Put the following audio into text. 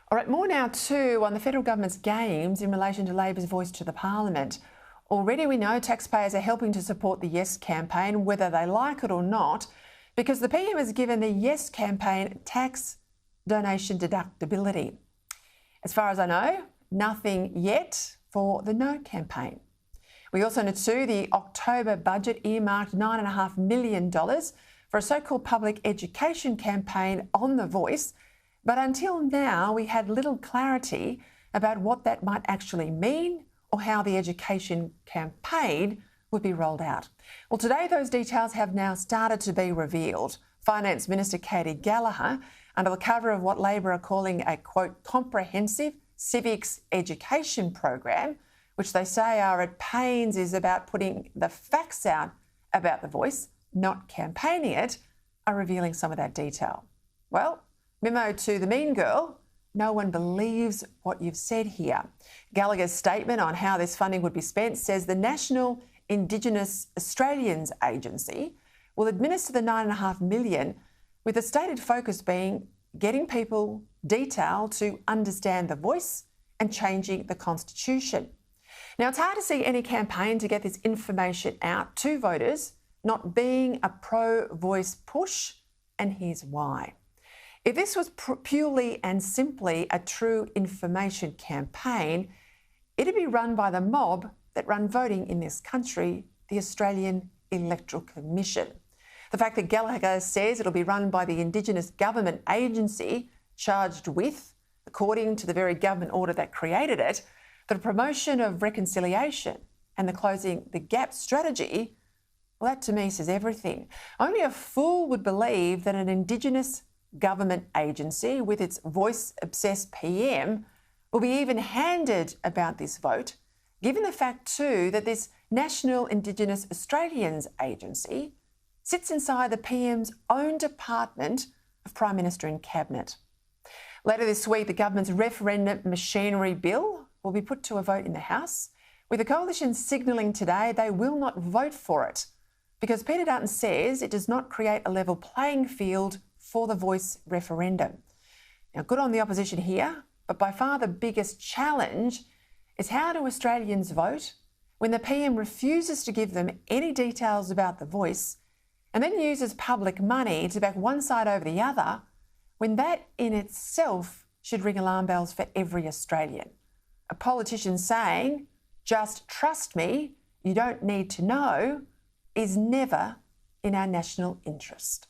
All right, more now too on the federal government's games in relation to Labor's voice to the parliament. Already we know taxpayers are helping to support the Yes campaign, whether they like it or not, because the PM has given the Yes campaign tax donation deductibility. As far as I know, nothing yet for the No campaign. We also know too the October budget earmarked $9.5 million for a so-called public education campaign on the voice, but until now we had little clarity about what that might actually mean or how the education campaign would be rolled out. Well, today those details have now started to be revealed. Finance Minister Katie Gallagher, under the cover of what Labor are calling a, quote, comprehensive civics education program, which they say are at pains is about putting the facts out about the voice, not campaigning it, are revealing some of that detail. Well, memo to the mean girl, no one believes what you've said here. Gallagher's statement on how this funding would be spent says the National Indigenous Australians Agency will administer the $9.5 million, with the stated focus being getting people detail to understand the voice and changing the constitution. Now, it's hard to see any campaign to get this information out to voters not being a pro-voice push, and here's why. If this was purely and simply a true information campaign, it'd be run by the mob that run voting in this country, the Australian Electoral Commission. The fact that Gallagher says it'll be run by the Indigenous Government Agency charged with, according to the very government order that created it, the promotion of reconciliation and the closing the gap strategy, well, that to me says everything. Only a fool would believe that an Indigenous government agency with its voice-obsessed PM will be even handed about this vote, given the fact too that this National Indigenous Australians Agency sits inside the PM's own Department of Prime Minister and Cabinet. Later this week, the government's referendum machinery bill will be put to a vote in the House, with the coalition signalling today they will not vote for it because Peter Dutton says it does not create a level playing field for the voice referendum. Now, good on the opposition here, but by far the biggest challenge is how do Australians vote when the PM refuses to give them any details about the voice and then uses public money to back one side over the other, when that in itself should ring alarm bells for every Australian. A politician saying, just trust me, you don't need to know, is never in our national interest.